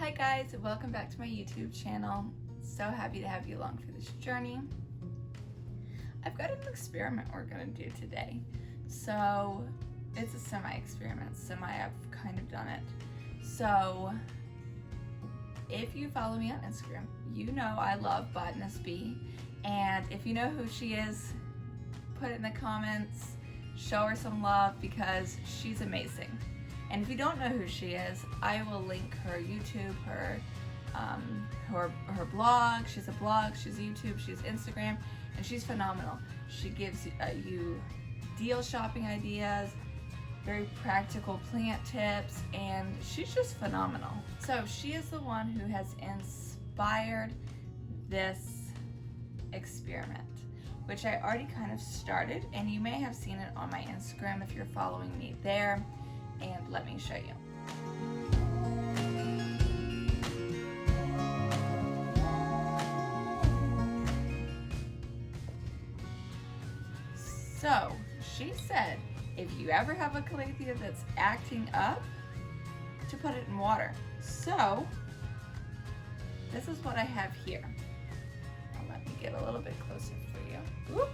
Hi guys, welcome back to my YouTube channel. So happy to have you along for this journey. I've got an experiment we're going to do today. So it's a semi-experiment, I've kind of done it. So if you follow me on Instagram, you know I love Botanist Bee. And if you know who she is, put it in the comments, show her some love because she's amazing. And if you don't know who she is, I will link her YouTube, her blog. She's a blog, she's YouTube, she's Instagram, and she's phenomenal. She gives you deal shopping ideas, very practical plant tips, and she's just phenomenal. So she is the one who has inspired this experiment, which I already kind of started, and you may have seen it on my Instagram if you're following me there. And let me show you. So she said if you ever have a Calathea that's acting up, to put it in water. So this is what I have here. Now let me get a little bit closer for you. Oops.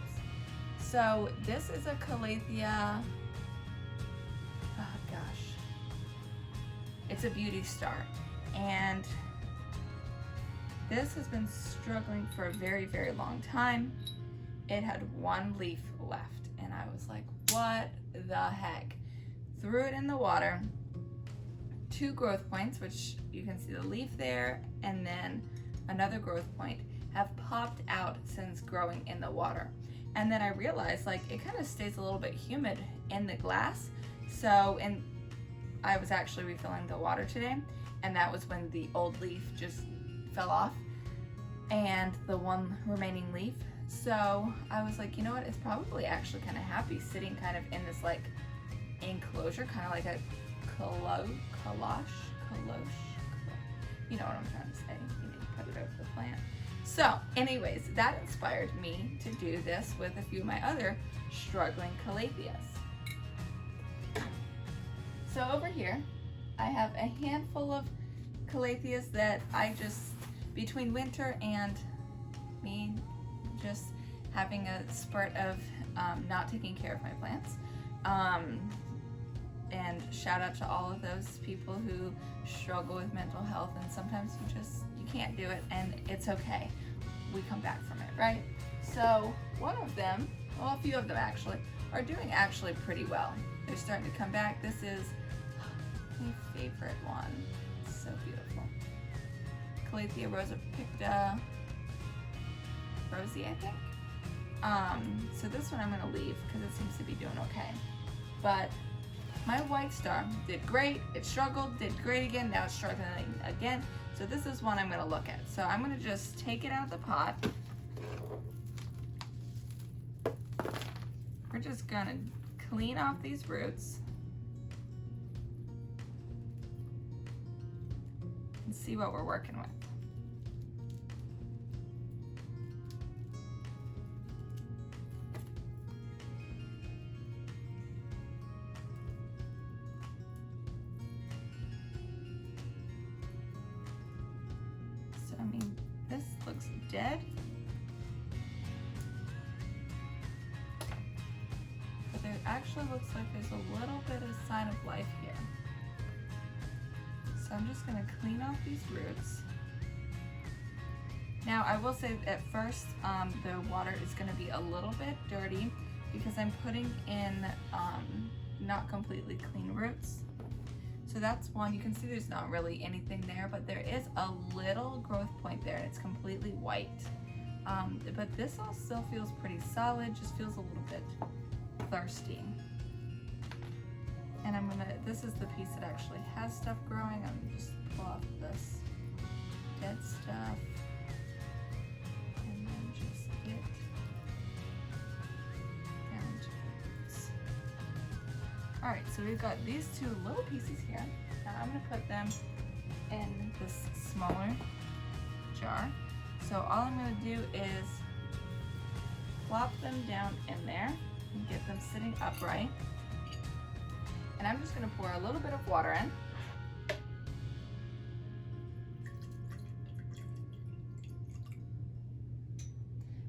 So this is a Calathea. Oh gosh, it's a beauty star, and this has been struggling for a very, very long time. It had one leaf left, and I was like, what the heck? Threw it in the water. 2 growth points, which you can see the leaf there, and then another growth point have popped out since growing in the water. And then I realized, like, it kind of stays a little bit humid in the glass. So, and I was actually refilling the water today, and that was when the old leaf just fell off and the one remaining leaf. So I was like, you know what, it's probably actually kind of happy sitting kind of in this like enclosure, kind of like a caloche, you know what I'm trying to say. You need to put it over the plant. So anyways, that inspired me to do this with a few of my other struggling Calatheas. So over here, I have a handful of Calatheas that I just, between winter and me just having a spurt of not taking care of my plants. And shout out to all of those people who struggle with mental health, and sometimes you can't do it, and it's okay. We come back from it, right? So one of them, well, a few of them actually, are doing actually pretty well. They're starting to come back. This is my favorite one. It's so beautiful. Calathea Rosa Picta Rosie, I think. So this one I'm going to leave because it seems to be doing okay. But my white star did great. It struggled, did great again. Now it's struggling again. So this is one I'm going to look at. So I'm going to just take it out of the pot. We're just going to clean off these roots and see what we're working with. So, I mean, this looks dead. But there actually looks like there's a little bit of sign of life here. So I'm just going to clean off these roots. Now I will say at first the water is going to be a little bit dirty because I'm putting in not completely clean roots. So that's one. You can see there's not really anything there, but there is a little growth point there. It's completely white. But this all still feels pretty solid, just feels a little bit thirsty. And this is the piece that actually has stuff growing. I'm gonna just pull off this dead stuff. And then just get down to this. All right, so we've got these 2 little pieces here. Now I'm gonna put them in this smaller jar. So all I'm gonna do is plop them down in there and get them sitting upright. And I'm just going to pour a little bit of water in.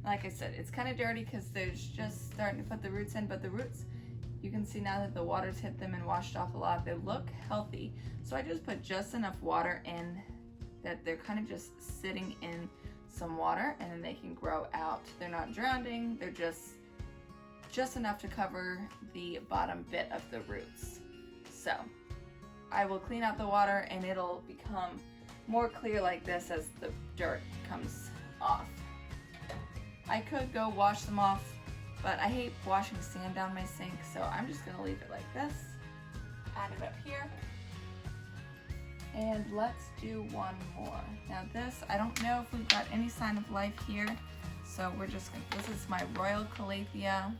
Like I said, it's kind of dirty because they're just starting to put the roots in, but the roots, you can see now that the water's hit them and washed off a lot, they look healthy. So I just put just enough water in that they're kind of just sitting in some water, and then they can grow out. They're not drowning, they're just enough to cover the bottom bit of the roots. So I will clean out the water and it'll become more clear like this as the dirt comes off. I could go wash them off, but I hate washing sand down my sink, so I'm just gonna leave it like this. Add it up here. And let's do one more. Now this, I don't know if we've got any sign of life here, so we're just gonna, this is my Royal Calathea.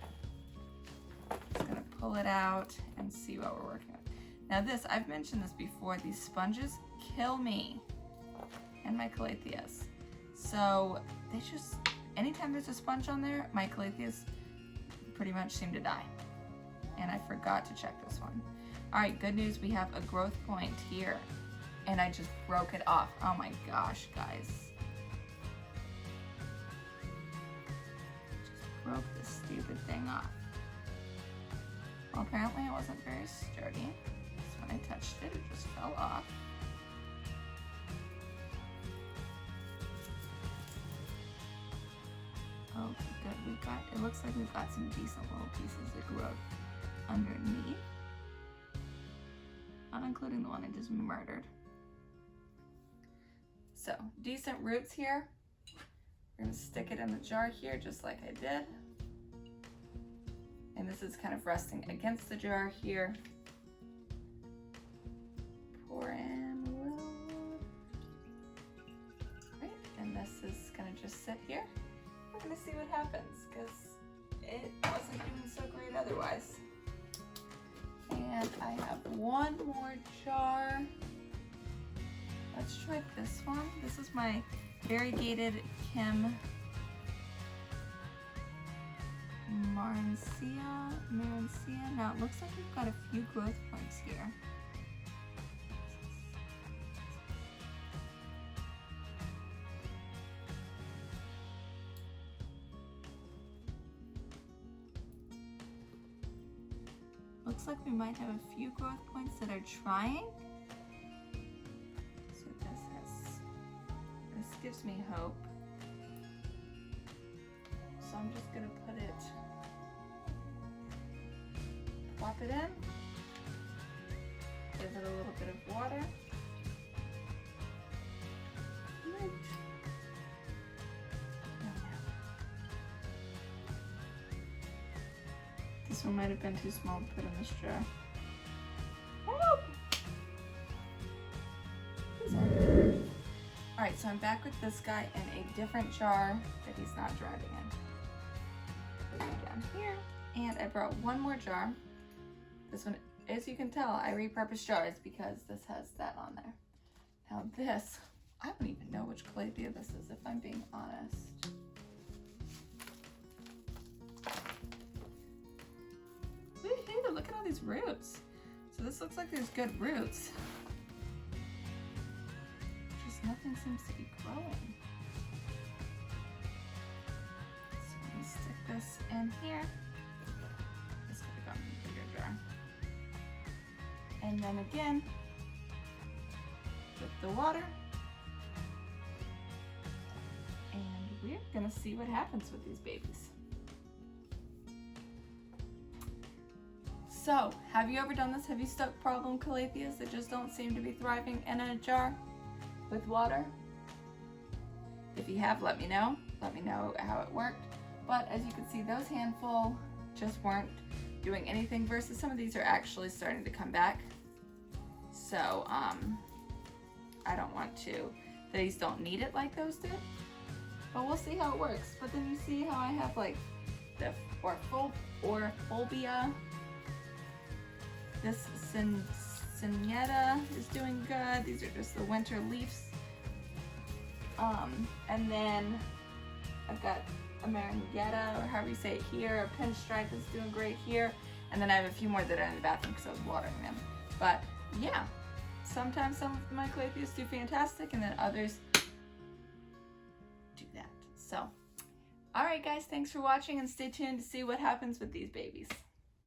Just gonna pull it out and see what we're working with. Now this, I've mentioned this before, these sponges kill me and my Calatheas. So they just, anytime there's a sponge on there, my Calatheas pretty much seem to die. And I forgot to check this one. All right, good news, we have a growth point here. And I just broke it off. Oh my gosh, guys. Just broke this stupid thing off. Well, apparently it wasn't very sturdy. So when I touched it, it just fell off. Oh, good. It looks like we've got some decent little pieces of growth underneath. Not including the one I just murdered. So, decent roots here. We're gonna stick it in the jar here just like I did. And this is kind of resting against the jar here. Pour in a little. Right, and this is gonna just sit here. We're gonna see what happens because it wasn't doing so great otherwise. And I have one more jar. Let's try this one. This is my Variegated Maranta. Now it looks like we've got a few growth points here. Looks like we might have a few growth points that are trying. So this gives me hope. So I'm just gonna put it, plop it in, give it a little bit of water. Right. This one might have been too small to put in this jar. Help! Alright, so I'm back with this guy in a different jar that he's not driving in. Put it down here. And I brought one more jar. This one, as you can tell, I repurpose jars because this has that on there. Now this, I don't even know which Calathea this is, if I'm being honest. Woohoo, look at all these roots. So this looks like there's good roots. Just nothing seems to be growing. So let me stick this in here. This could have gone in a bigger jar. And then again, with the water. And we're gonna see what happens with these babies. So, have you ever done this? Have you stuck problem Calatheas that just don't seem to be thriving in a jar with water? If you have, let me know. Let me know how it worked. But as you can see, those handful just weren't doing anything versus some of these are actually starting to come back. So, I don't want to, these don't need it like those did. But we'll see how it works. But then you see how I have like the Orphobia. This Sinetta is doing good. These are just the winter leaves. And then I've got a Variegated, or however you say it here. A Pinstripe is doing great here. And then I have a few more that are in the bathroom because I was watering them. But yeah, sometimes some of my Calatheas do fantastic and then others do that. So All right, guys, thanks for watching, and stay tuned to see what happens with these babies.